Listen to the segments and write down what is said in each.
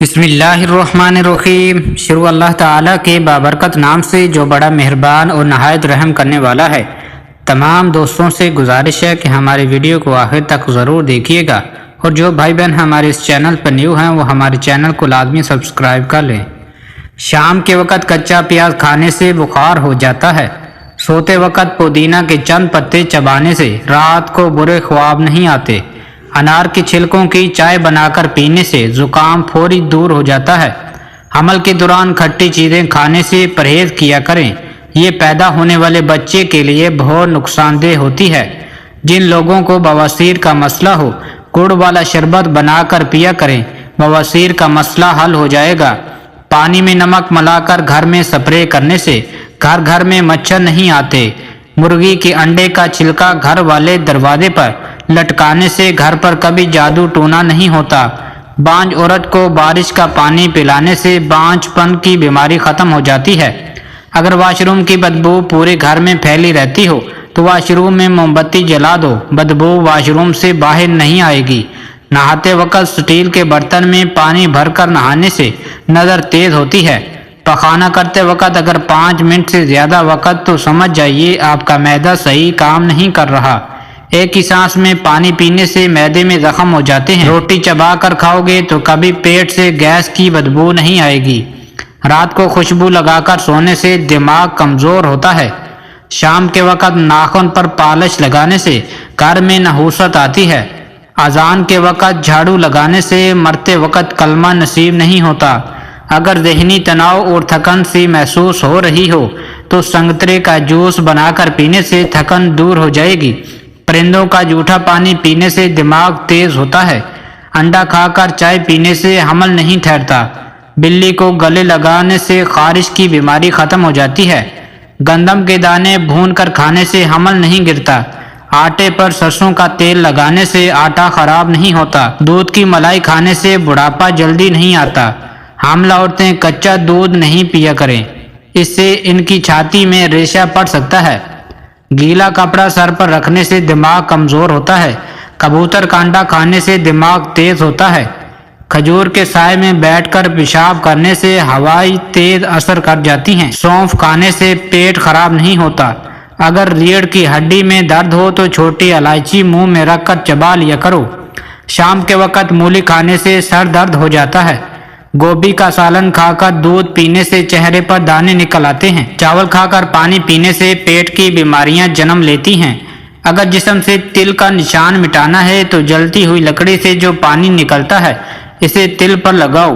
بسم اللہ الرحمن الرحیم۔ شروع اللہ تعالیٰ کے بابرکت نام سے جو بڑا مہربان اور نہایت رحم کرنے والا ہے۔ تمام دوستوں سے گزارش ہے کہ ہماری ویڈیو کو آخر تک ضرور دیکھیے گا، اور جو بھائی بہن ہمارے اس چینل پر نیو ہیں وہ ہمارے چینل کو لازمی سبسکرائب کر لیں۔ شام کے وقت کچا پیاز کھانے سے بخار ہو جاتا ہے۔ سوتے وقت پودینہ کے چند پتے چبانے سے رات کو برے خواب نہیں آتے۔ انار کے چھلکوں کی چائے بنا کر پینے سے زکام فوری دور ہو جاتا ہے۔ حمل کے دوران کھٹی چیزیں کھانے سے پرہیز کیا کریں، یہ پیدا ہونے والے بچے کے لیے بہت نقصان دہ ہوتی ہے۔ جن لوگوں کو بواسیر کا مسئلہ ہو، گڑ والا شربت بنا کر پیا کریں، بواسیر کا مسئلہ حل ہو جائے گا۔ پانی میں نمک ملا کر گھر میں سپرے کرنے سے گھر میں مچھر نہیں آتے۔ مرغی کے انڈے کا چھلکا گھر والے دروازے پر لٹکانے سے گھر پر کبھی جادو ٹونا نہیں ہوتا۔ بانجھ عورت کو بارش کا پانی پلانے سے بانجھ پن کی بیماری ختم ہو جاتی ہے۔ اگر واش روم کی بدبو پورے گھر میں پھیلی رہتی ہو تو واش روم میں موم بتی جلا دو، بدبو واش روم سے باہر نہیں آئے گی۔ نہاتے وقت سٹیل کے برتن میں پانی بھر کر نہانے سے نظر تیز ہوتی ہے۔ پخانہ کرتے وقت اگر 5 منٹ سے زیادہ وقت تو سمجھ جائیے آپ کا معدہ صحیح کام نہیں کر رہا۔ ایک ہی سانس میں پانی پینے سے معدے میں زخم ہو جاتے ہیں۔ روٹی چبا کر کھاؤ گے تو کبھی پیٹ سے گیس کی بدبو نہیں آئے گی۔ رات کو خوشبو لگا کر سونے سے دماغ کمزور ہوتا ہے۔ شام کے وقت ناخن پر پالش لگانے سے گھر میں نحوست آتی ہے۔ اذان کے وقت جھاڑو لگانے سے مرتے وقت کلمہ نصیب نہیں ہوتا۔ اگر ذہنی تناؤ اور تھکن سی محسوس ہو رہی ہو تو سنگترے کا جوس بنا کر پینے سے تھکن دور ہو جائے گی۔ پرندوں کا جھوٹا پانی پینے سے دماغ تیز ہوتا ہے۔ انڈا کھا کر چائے پینے سے حمل نہیں ٹھہرتا۔ بلی کو گلے لگانے سے خارش کی بیماری ختم ہو جاتی ہے۔ گندم کے دانے بھون کر کھانے سے حمل نہیں گرتا۔ آٹے پر سرسوں کا تیل لگانے سے آٹا خراب نہیں ہوتا۔ دودھ کی ملائی کھانے سے بڑھاپا جلدی نہیں آتا۔ حاملہ عورتیں کچا دودھ نہیں پیا کریں، اس سے ان کی چھاتی میں ریشہ پڑ سکتا ہے۔ گیلا کپڑا سر پر رکھنے سے دماغ کمزور ہوتا ہے۔ کبوتر کا انڈا کھانے سے دماغ تیز ہوتا ہے۔ کھجور کے سائے میں بیٹھ کر پیشاب کرنے سے ہوائیں تیز اثر کر جاتی ہیں۔ سونف کھانے سے پیٹ خراب نہیں ہوتا۔ اگر ریڑھ کی ہڈی میں درد ہو تو چھوٹی الائچی منہ میں رکھ کر چبا لیا کرو۔ شام کے وقت مولی کھانے سے سر درد ہو جاتا ہے۔ گوبھی کا سالن کھا کر دودھ پینے سے چہرے پر دانے نکل آتے ہیں۔ چاول کھا کر پانی پینے سے پیٹ کی بیماریاں جنم لیتی ہیں۔ اگر جسم سے تل کا نشان مٹانا ہے تو جلتی ہوئی لکڑی سے جو پانی نکلتا ہے اسے تل پر لگاؤ۔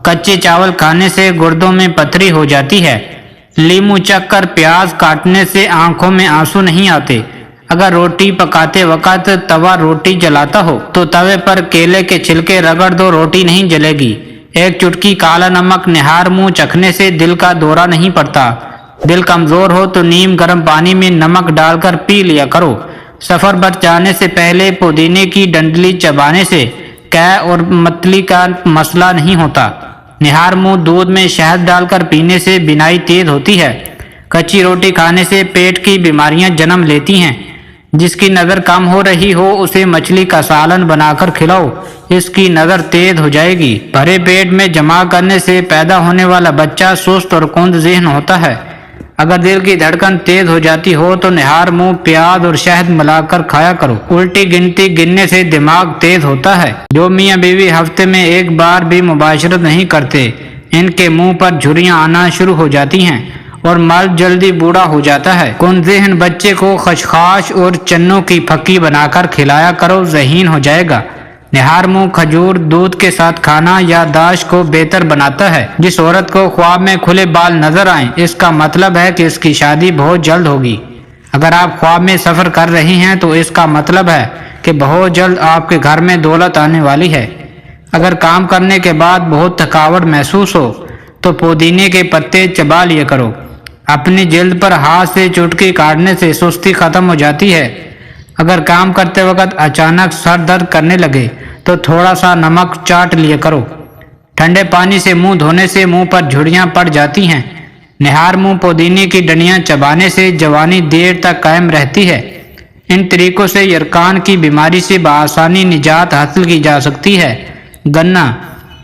کچے چاول کھانے سے گردوں میں پتھری ہو جاتی ہے۔ لیمو چکھ کر پیاز کاٹنے سے آنکھوں میں آنسو نہیں آتے۔ اگر روٹی پکاتے وقت توا روٹی جلاتا ہو تو توے پر کیلے کے چھلکے رگڑ دو، روٹی نہیں جلے گی۔ ایک چٹکی کالا نمک نہار منہ چکھنے سے دل کا دورہ نہیں پڑتا۔ دل کمزور ہو تو نیم گرم پانی میں نمک ڈال کر پی لیا کرو۔ سفر پر جانے سے پہلے پودینے کی ڈنڈلی چبانے سے قے اور متلی کا مسئلہ نہیں ہوتا۔ نہار منہ دودھ میں شہد ڈال کر پینے سے بینائی تیز ہوتی ہے۔ کچی روٹی کھانے سے پیٹ کی بیماریاں جنم لیتی ہیں۔ جس کی نظر کم ہو رہی ہو اسے مچھلی کا سالن بنا کر کھلاؤ، اس کی نظر تیز ہو جائے گی۔ بھرے پیٹ میں جمع کرنے سے پیدا ہونے والا بچہ سست اور کند ذہن ہوتا ہے۔ اگر دل کی دھڑکن تیز ہو جاتی ہو تو نہار منہ پیاز اور شہد ملا کر کھایا کرو۔ الٹی گنتی گننے سے دماغ تیز ہوتا ہے۔ جو میاں بیوی ہفتے میں ایک بار بھی مباشرت نہیں کرتے ان کے منہ پر جھریاں آنا شروع ہو جاتی ہیں اور مرد جلدی بوڑھا ہو جاتا ہے۔ کند ذہن بچے کو خشخاش اور چنوں کی پھکی بنا کر کھلایا کرو، ذہین ہو جائے گا۔ نہار منہ کھجور دودھ کے ساتھ کھانا یادداشت کو بہتر بناتا ہے۔ جس عورت کو خواب میں کھلے بال نظر آئیں اس کا مطلب ہے کہ اس کی شادی بہت جلد ہوگی۔ اگر آپ خواب میں سفر کر رہے ہیں تو اس کا مطلب ہے کہ بہت جلد آپ کے گھر میں دولت آنے والی ہے۔ اگر کام کرنے کے بعد بہت تھکاوٹ محسوس ہو تو پودینے کے پتے چبا لیا کرو۔ اپنی جلد پر ہاتھ سے چٹکی کاٹنے سے سستی ختم ہو جاتی ہے۔ اگر کام کرتے وقت اچانک سر درد کرنے لگے تو تھوڑا سا نمک چاٹ لیا کرو۔ ٹھنڈے پانی سے منہ دھونے سے منہ پر جھڑیاں پڑ جاتی ہیں۔ نہار منہ پودینے کی ڈنڈیاں چبانے سے جوانی دیر تک قائم رہتی ہے۔ ان طریقوں سے یرقان کی بیماری سے بآسانی نجات حاصل کی جا سکتی ہے۔ گنا